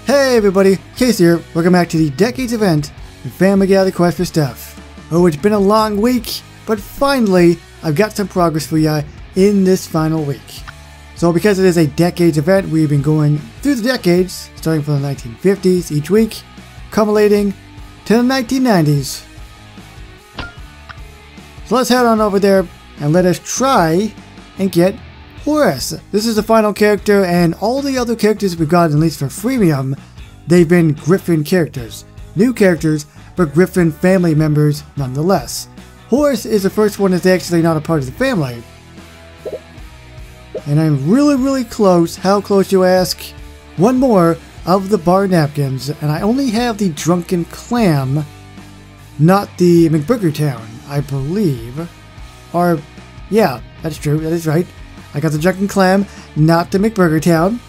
Hey everybody, Case here. Welcome back to the Decades event, the Family Guy Quest for Stuff. Oh, it's been a long week, but finally, I've got some progress for ya in this final week. So because it is a Decades event, we've been going through the decades, starting from the 1950s each week, culminating to the 1990s. So let's head on over there and let us try and get Horace. This is the final character, and all the other characters we've got, at least for freemium, they've been Griffin characters. New characters, but Griffin family members nonetheless. Horace is the first one that's actually not a part of the family. And I'm really close. How close, you ask? One more of the bar napkins, and I only have the Drunken Clam, not the McBurger Town, I believe. Or, yeah, that's true, that is right. I got the Drunken Clam, not the McBurger Town.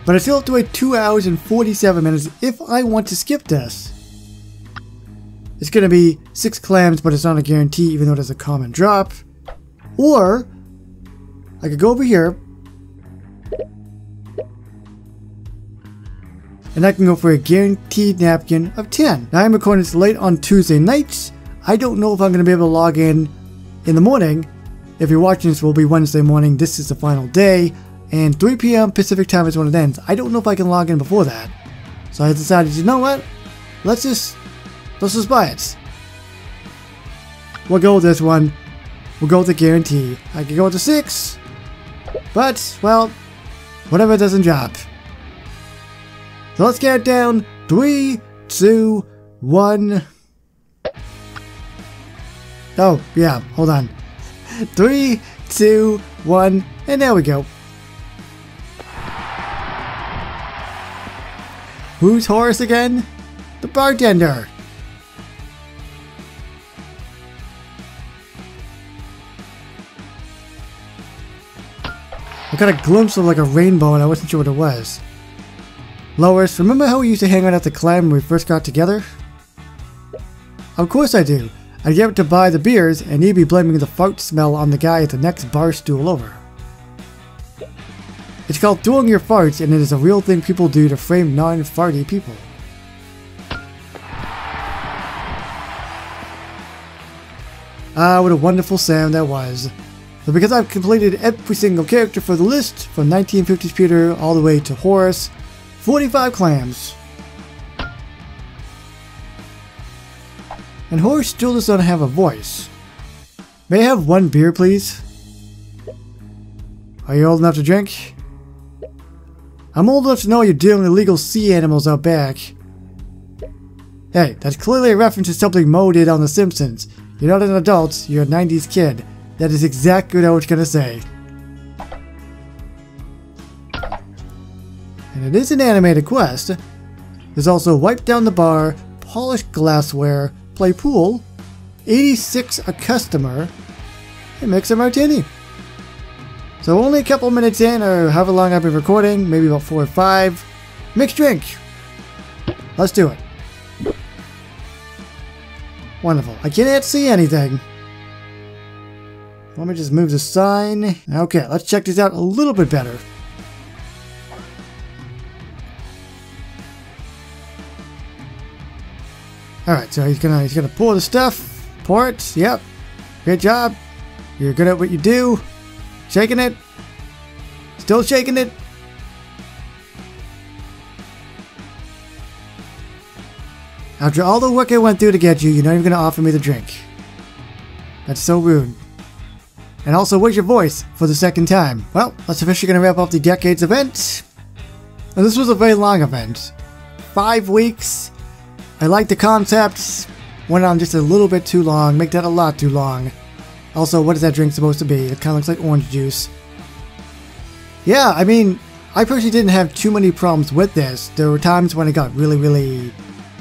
But I still have to wait 2 hours and 47 minutes if I want to skip this. It's gonna be 6 clams, but it's not a guarantee even though it is a common drop. Or, I could go over here, and I can go for a guaranteed napkin of 10. Now I'm recording this late on Tuesday nights. I don't know if I'm gonna be able to log in the morning. If you're watching this, will be Wednesday morning. This is the final day, and 3 p.m. Pacific time is when it ends. I don't know if I can log in before that. So I decided, you know what? Let's just buy it. We'll go with this one. We'll go with the guarantee. I could go with the 6, but, well, whatever doesn't drop. So let's count down. 3, 2, 1. Oh, yeah, hold on. 3, 2, 1, and there we go. Who's Horace again? The bartender. I got a glimpse of like a rainbow and I wasn't sure what it was. Lois, remember how we used to hang out at the club when we first got together? Of course I do. I'd get him to buy the beers, and he'd be blaming the fart smell on the guy at the next bar stool over. It's called throwing your farts, and it is a real thing people do to frame non-farty people. Ah, what a wonderful sound that was. So because I've completed every single character for the list, from 1950s Peter all the way to Horace, 45 clams. And Horace still doesn't have a voice. May I have 1 beer, please? Are you old enough to drink? I'm old enough to know you're dealing with illegal sea animals out back. Hey, that's clearly a reference to something Moe did on The Simpsons. You're not an adult, you're a 90s kid. That is exactly what I was gonna say. And it is an animated quest. There's also wipe down the bar, polish glassware, play pool, 86 a customer, and mix a martini. So only a couple minutes in, or however long I've been recording, maybe about 4 or 5. Mixed drink. Let's do it. Wonderful. I can't see anything. Let me just move the sign. Okay, let's check this out a little bit better. Alright, so he's gonna pour the stuff. Pour it. Yep. Great job. You're good at what you do. Shaking it. Still shaking it. After all the work I went through to get you, you're not even gonna offer me the drink. That's so rude. And also, where's your voice for the second time? Well, that's officially gonna wrap up the Decades event. Now, this was a very long event. 5 weeks. I like the concept. Went on just a little bit too long. Make that a lot too long. Also, what is that drink supposed to be? It kind of looks like orange juice. Yeah, I mean, I personally didn't have too many problems with this. There were times when it got really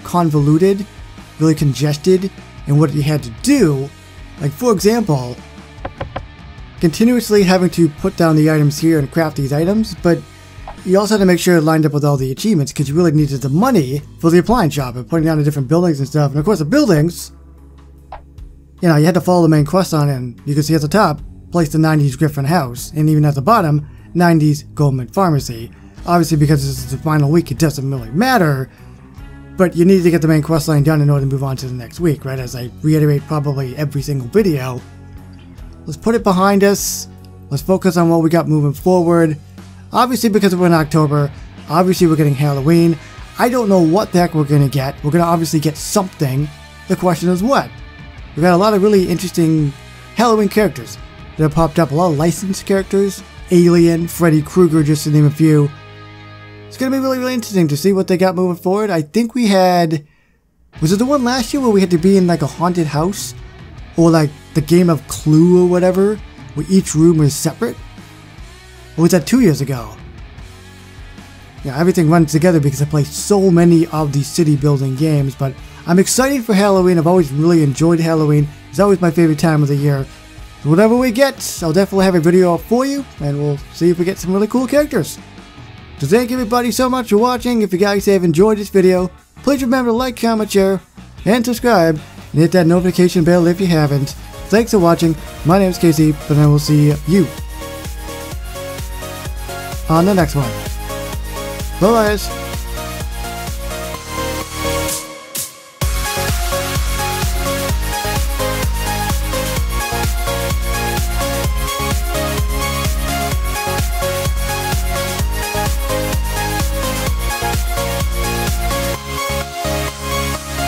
convoluted, really congested, and what you had to do. Like, for example, continuously having to put down the items here and craft these items, but you also had to make sure it lined up with all the achievements because you really needed the money for the appliance shop and putting down the different buildings and stuff. And of course the buildings, you know, you had to follow the main quest on, and you can see at the top, place the 90s Griffin house, and even at the bottom, 90s Goldman Pharmacy. Obviously, because this is the final week, it doesn't really matter. But you need to get the main quest line done in order to move on to the next week, right? As I reiterate probably every single video. Let's put it behind us. Let's focus on what we got moving forward. Obviously, because we're in October, obviously we're getting Halloween. I don't know what the heck we're going to get. We're going to obviously get something. The question is what? We've got a lot of really interesting Halloween characters that have popped up. A lot of licensed characters. Alien, Freddy Krueger, just to name a few. It's going to be really, really interesting to see what they got moving forward. I think we had... Was it the one last year where we had to be in like a haunted house? Or like the game of Clue or whatever? Where each room was separate? Or was that 2 years ago? Yeah, everything runs together because I play so many of these city building games. But I'm excited for Halloween. I've always really enjoyed Halloween. It's always my favorite time of the year. So whatever we get, I'll definitely have a video up for you. And we'll see if we get some really cool characters. So thank you everybody so much for watching. If you guys have enjoyed this video, please remember to like, comment, share, and subscribe. And hit that notification bell if you haven't. Thanks for watching. My name is Casey, and I will see you on the next one. Bye guys.